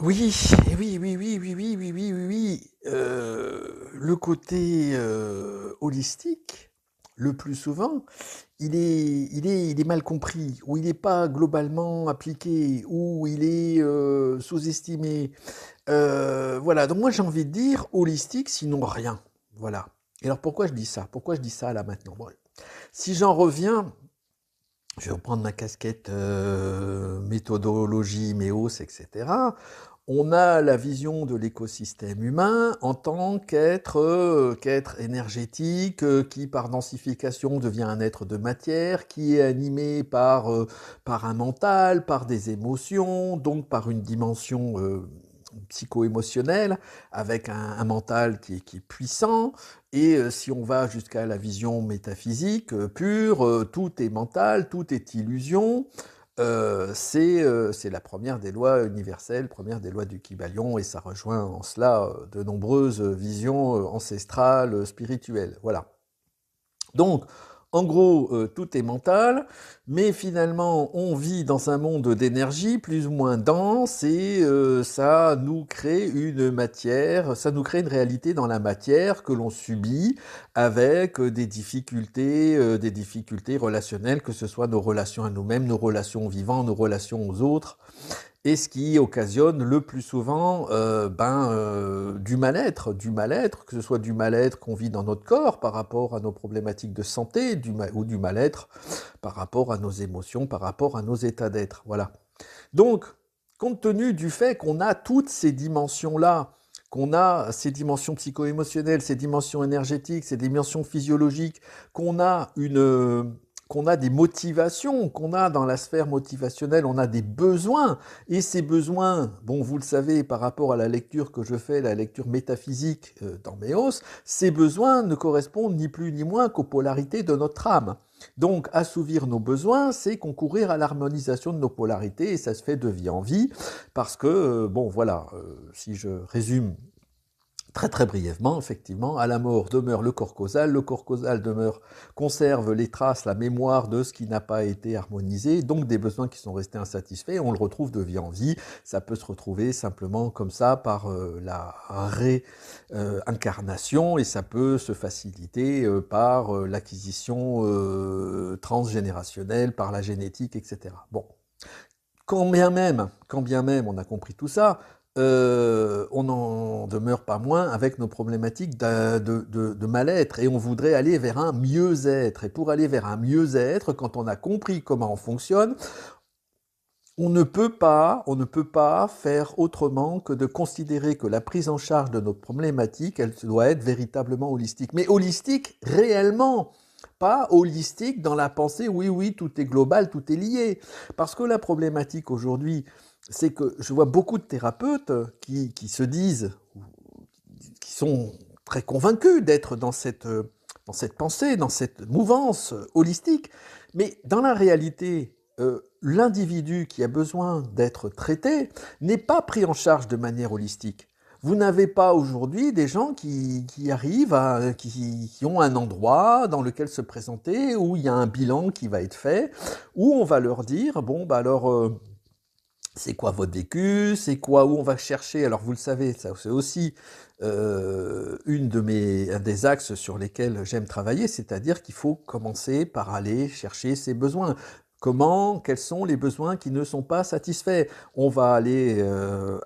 Oui, oui, oui, oui, oui, oui, oui, oui, oui, oui. Le côté holistique, le plus souvent, il est mal compris, ou il n'est pas globalement appliqué, ou il est sous-estimé. Voilà, donc moi j'ai envie de dire holistique, sinon rien. Voilà. Et alors pourquoi je dis ça? Pourquoi je dis ça là maintenant? Bon, si j'en reviens, je vais reprendre ma casquette méthodologie, méos, etc. On a la vision de l'écosystème humain en tant qu'être énergétique, qui par densification devient un être de matière, qui est animé par un mental, par des émotions, donc par une dimension psycho-émotionnelle, avec un mental qui est puissant, et si on va jusqu'à la vision métaphysique pure, tout est mental, tout est illusion. C'est la première des lois universelles, première des lois du Kybalion, et ça rejoint en cela de nombreuses visions ancestrales, spirituelles. Voilà. Donc, en gros, tout est mental, mais finalement, on vit dans un monde d'énergie plus ou moins dense et ça nous crée une matière, ça nous crée une réalité dans la matière que l'on subit avec des difficultés relationnelles, que ce soit nos relations à nous-mêmes, nos relations aux vivants, nos relations aux autres, et ce qui occasionne le plus souvent du mal-être, que ce soit du mal-être qu'on vit dans notre corps par rapport à nos problématiques de santé, ou du mal-être par rapport à nos émotions, par rapport à nos états d'être. Voilà. Donc, compte tenu du fait qu'on a toutes ces dimensions-là, qu'on a ces dimensions psycho-émotionnelles, ces dimensions énergétiques, ces dimensions physiologiques, qu'on a qu'on a des motivations, qu'on a dans la sphère motivationnelle, on a des besoins, et ces besoins, bon, vous le savez, par rapport à la lecture que je fais, la lecture métaphysique dans Méos, ces besoins ne correspondent ni plus ni moins qu'aux polarités de notre âme. Donc, assouvir nos besoins, c'est concourir à l'harmonisation de nos polarités, et ça se fait de vie en vie, parce que, bon, voilà, si je résume très très brièvement, effectivement, à la mort demeure le corps causal demeure, conserve les traces, la mémoire de ce qui n'a pas été harmonisé, donc des besoins qui sont restés insatisfaits, on le retrouve de vie en vie, ça peut se retrouver simplement comme ça par la réincarnation, et ça peut se faciliter par l'acquisition transgénérationnelle, par la génétique, etc. Bon, quand bien même on a compris tout ça, on n'en demeure pas moins avec nos problématiques de mal-être, et on voudrait aller vers un mieux-être. Et pour aller vers un mieux-être, quand on a compris comment on fonctionne, on ne peut pas faire autrement que de considérer que la prise en charge de notre problématique, elle doit être véritablement holistique. Mais holistique réellement, pas holistique dans la pensée, oui, oui, tout est global, tout est lié. Parce que la problématique aujourd'hui, c'est que je vois beaucoup de thérapeutes qui se disent, qui sont très convaincus d'être dans cette pensée, dans cette mouvance holistique, mais dans la réalité, l'individu qui a besoin d'être traité n'est pas pris en charge de manière holistique. Vous n'avez pas aujourd'hui des gens qui arrivent qui ont un endroit dans lequel se présenter, où il y a un bilan qui va être fait, où on va leur dire, bon, bah alors, c'est quoi votre vécu, c'est quoi, où on va chercher. Alors vous le savez, ça c'est aussi un des axes sur lesquels j'aime travailler, c'est-à-dire qu'il faut commencer par aller chercher ses besoins. Quels sont les besoins qui ne sont pas satisfaits? On va aller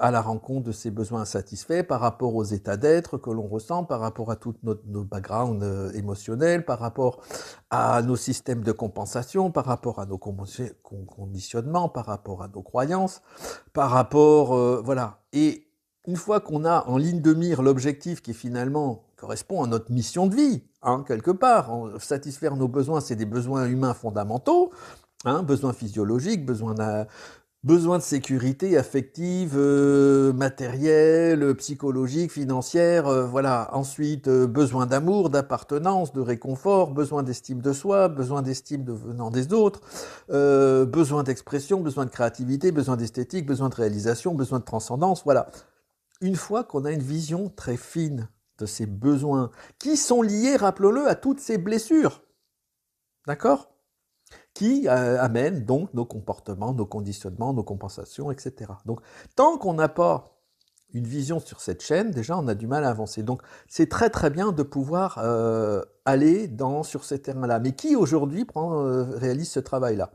à la rencontre de ces besoins insatisfaits par rapport aux états d'être que l'on ressent, par rapport à tout nos backgrounds émotionnels, par rapport à nos systèmes de compensation, par rapport à nos conditionnements, par rapport à nos croyances, par rapport, voilà. Et une fois qu'on a en ligne de mire l'objectif qui finalement correspond à notre mission de vie, hein, quelque part, satisfaire nos besoins, c'est des besoins humains fondamentaux, hein, besoins physiologiques, besoin de sécurité affective, matérielle, psychologique, financière, voilà. Ensuite, besoin d'amour, d'appartenance, de réconfort, besoin d'estime de soi, besoin d'estime venant des autres, besoin d'expression, besoin de créativité, besoin d'esthétique, besoin de réalisation, besoin de transcendance, voilà. Une fois qu'on a une vision très fine de ces besoins, qui sont liés, rappelons-le, à toutes ces blessures, d'accord? qui amène donc nos comportements, nos conditionnements, nos compensations, etc. Donc, tant qu'on n'a pas une vision sur cette chaîne, déjà, on a du mal à avancer. Donc, c'est très très bien de pouvoir aller sur ces terrains-là. Mais qui aujourd'hui réalise ce travail-là?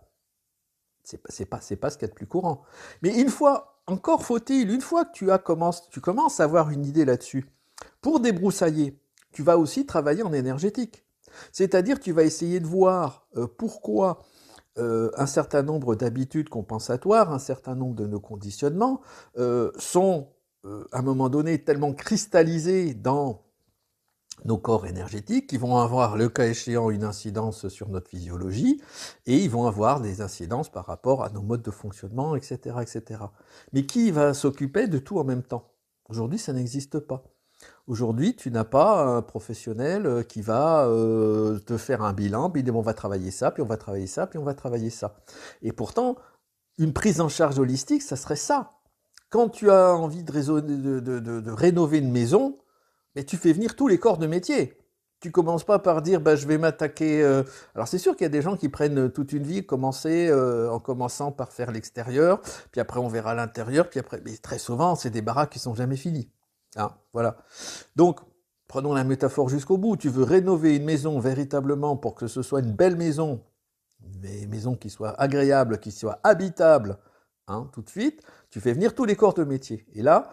C'est pas ce qu'il y a de plus courant. Mais encore faut-il, une fois que tu commences à avoir une idée là-dessus, pour débroussailler, tu vas aussi travailler en énergétique. C'est-à-dire, tu vas essayer de voir pourquoi un certain nombre d'habitudes compensatoires, un certain nombre de nos conditionnements sont, à un moment donné, tellement cristallisés dans nos corps énergétiques qui vont avoir, le cas échéant, une incidence sur notre physiologie, et ils vont avoir des incidences par rapport à nos modes de fonctionnement, etc., etc. Mais qui va s'occuper de tout en même temps? Aujourd'hui, ça n'existe pas. Aujourd'hui, tu n'as pas un professionnel qui va te faire un bilan, puis on va travailler ça, puis on va travailler ça, puis on va travailler ça. Et pourtant, une prise en charge holistique, ça serait ça. Quand tu as envie de rénover une maison, mais tu fais venir tous les corps de métier. Tu commences pas par dire bah, je vais m'attaquer. Alors c'est sûr qu'il y a des gens qui prennent toute une vie, en commençant par faire l'extérieur, puis après on verra l'intérieur, puis après. Mais très souvent, c'est des baraques qui sont jamais finies. Hein, voilà. Donc, prenons la métaphore jusqu'au bout. Tu veux rénover une maison véritablement pour que ce soit une belle maison, une maison qui soit agréable, qui soit habitable, hein, tout de suite. Tu fais venir tous les corps de métier. Et là,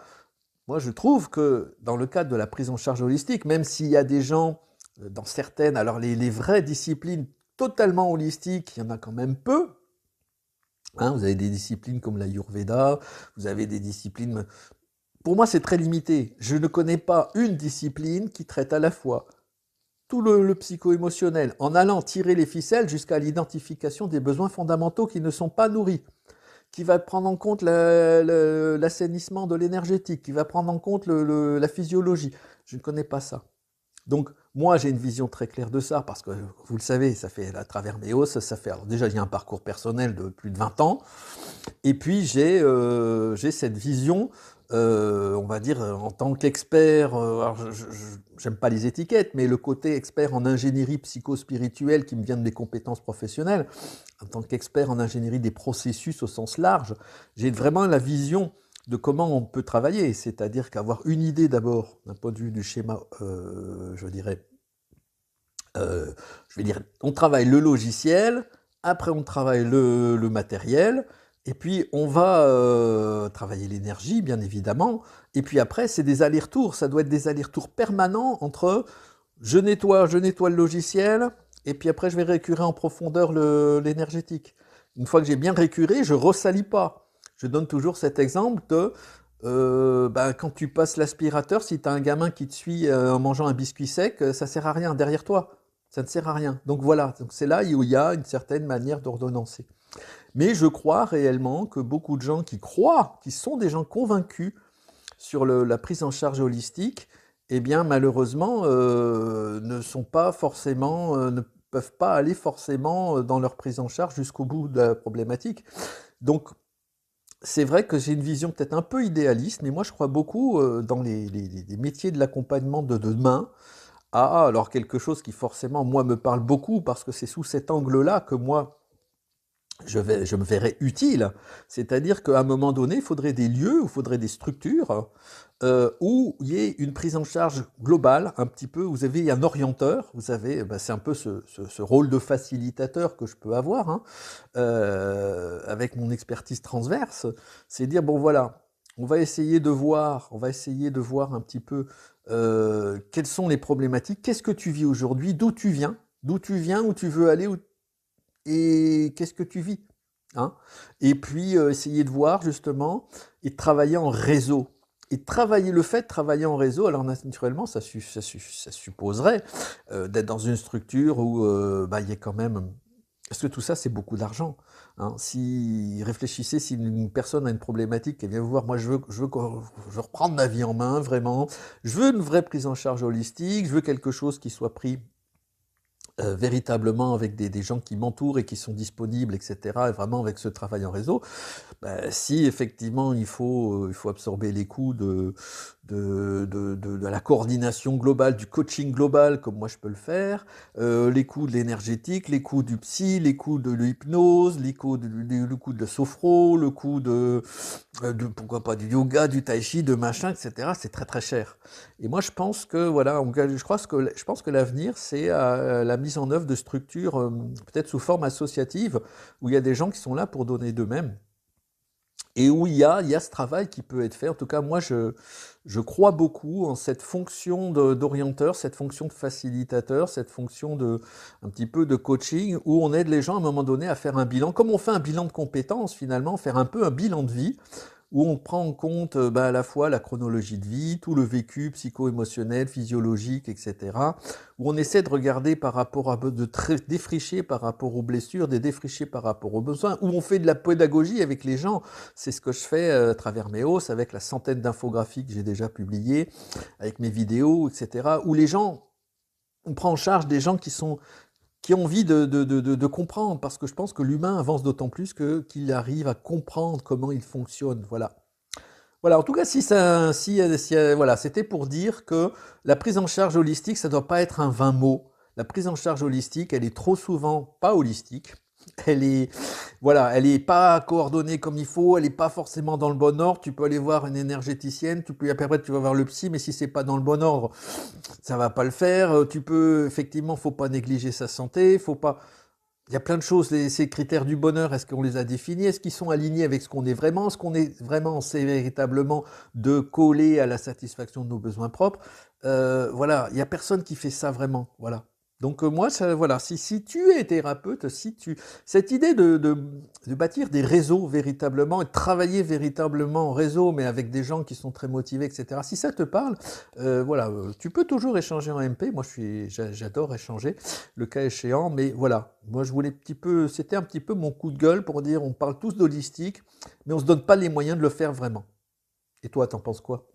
moi, je trouve que dans le cadre de la prise en charge holistique, même s'il y a des gens dans certaines, alors les vraies disciplines totalement holistiques, il y en a quand même peu. Hein, vous avez des disciplines comme l'Ayurveda, vous avez des disciplines... Pour moi, c'est très limité. Je ne connais pas une discipline qui traite à la fois tout le psycho-émotionnel, en allant tirer les ficelles jusqu'à l'identification des besoins fondamentaux qui ne sont pas nourris, qui va prendre en compte l'assainissement de l'énergétique, qui va prendre en compte la physiologie. Je ne connais pas ça. Donc, moi, j'ai une vision très claire de ça, parce que, vous le savez, ça fait à travers mes hausses, ça fait... Alors déjà, il y a un parcours personnel de plus de 20 ans, et puis j'ai cette vision, on va dire, en tant qu'expert, alors j'aime pas les étiquettes, mais le côté expert en ingénierie psychospirituelle qui me vient de mes compétences professionnelles, en tant qu'expert en ingénierie des processus au sens large, j'ai vraiment la vision de comment on peut travailler, c'est-à-dire qu'avoir une idée d'abord, d'un point de vue du schéma, je vais dire, on travaille le logiciel, après on travaille le matériel, et puis on va travailler l'énergie, bien évidemment, et puis après c'est des allers-retours, ça doit être des allers-retours permanents entre je nettoie le logiciel, et puis après je vais récurer en profondeur l'énergétique. Une fois que j'ai bien récuré, je ne ressalis pas. Je donne toujours cet exemple de quand tu passes l'aspirateur, si tu as un gamin qui te suit en mangeant un biscuit sec, ça ne sert à rien derrière toi. Ça ne sert à rien. Donc voilà, c'est là où il y a une certaine manière d'ordonnancer. Mais je crois réellement que beaucoup de gens qui croient, qui sont des gens convaincus sur la prise en charge holistique, eh bien malheureusement ne sont pas forcément, ne peuvent pas aller forcément dans leur prise en charge jusqu'au bout de la problématique. Donc c'est vrai que j'ai une vision peut-être un peu idéaliste, mais moi je crois beaucoup dans les métiers de l'accompagnement de demain. Alors quelque chose qui forcément moi me parle beaucoup parce que c'est sous cet angle-là que moi je me verrais utile, c'est-à-dire qu'à un moment donné, il faudrait des lieux, il faudrait des structures où il y ait une prise en charge globale, un petit peu, vous avez un orienteur, vous savez, c'est un peu ce rôle de facilitateur que je peux avoir, hein, avec mon expertise transverse, c'est dire, bon voilà, on va essayer de voir un petit peu quelles sont les problématiques, qu'est-ce que tu vis aujourd'hui, d'où tu viens, où tu veux aller, et qu'est-ce que tu vis, hein? Et puis essayer de voir justement et de travailler en réseau. Et le fait de travailler en réseau, alors naturellement, ça supposerait d'être dans une structure où il y a quand même... Parce que tout ça, c'est beaucoup d'argent. Hein. Si réfléchissez, si une personne a une problématique, elle vient vous voir, moi je veux reprendre ma vie en main, vraiment. Je veux une vraie prise en charge holistique, je veux quelque chose qui soit pris véritablement avec des gens qui m'entourent et qui sont disponibles, etc., et vraiment avec ce travail en réseau, si effectivement il faut absorber les coûts de la coordination globale, du coaching global, comme moi je peux le faire, les coûts de l'énergétique, les coûts du psy, les coûts de l'hypnose, le coût de la sophro, le coût pourquoi pas, du yoga, du tai chi, de machin, etc. C'est très très cher. Et moi je pense que, voilà, je pense que l'avenir, c'est la mise en œuvre de structures, peut-être sous forme associative, où il y a des gens qui sont là pour donner d'eux-mêmes. Et où il y a ce travail qui peut être fait. En tout cas, moi, je crois beaucoup en cette fonction d'orienteur, cette fonction de facilitateur, cette fonction un petit peu de coaching, où on aide les gens à un moment donné à faire un bilan, comme on fait un bilan de compétences finalement, faire un peu un bilan de vie, où on prend en compte à la fois la chronologie de vie, tout le vécu psycho-émotionnel, physiologique, etc. Où on essaie de regarder par rapport défricher par rapport aux blessures, de défricher par rapport aux besoins, où on fait de la pédagogie avec les gens. C'est ce que je fais à travers mes hausses, avec la centaine d'infographies que j'ai déjà publiées, avec mes vidéos, etc. Où les gens, on prend en charge des gens qui ont envie de comprendre, parce que je pense que l'humain avance d'autant plus qu'il arrive à comprendre comment il fonctionne. Voilà. Voilà, en tout cas, voilà, c'était pour dire que la prise en charge holistique, ça ne doit pas être un vain mot. La prise en charge holistique, elle est trop souvent pas holistique. Elle est, voilà, elle est pas coordonnée comme il faut, elle est pas forcément dans le bon ordre. Tu peux aller voir une énergéticienne, après tu vas voir le psy, mais si c'est pas dans le bon ordre, ça va pas le faire. Effectivement, faut pas négliger sa santé, faut pas. Il y a plein de choses, ces critères du bonheur, est-ce qu'on les a définis? Est-ce qu'ils sont alignés avec ce qu'on est vraiment? Ce qu'on est vraiment, c'est véritablement de coller à la satisfaction de nos besoins propres. Voilà, il n'y a personne qui fait ça vraiment. Voilà. Donc moi, voilà, si tu es thérapeute, cette idée de bâtir des réseaux véritablement, et de travailler véritablement en réseau, mais avec des gens qui sont très motivés, etc., si ça te parle, voilà, tu peux toujours échanger en MP. Moi, j'adore échanger, le cas échéant, mais voilà, moi je voulais c'était un petit peu mon coup de gueule pour dire, on parle tous d'holistique, mais on se donne pas les moyens de le faire vraiment. Et toi, t'en penses quoi?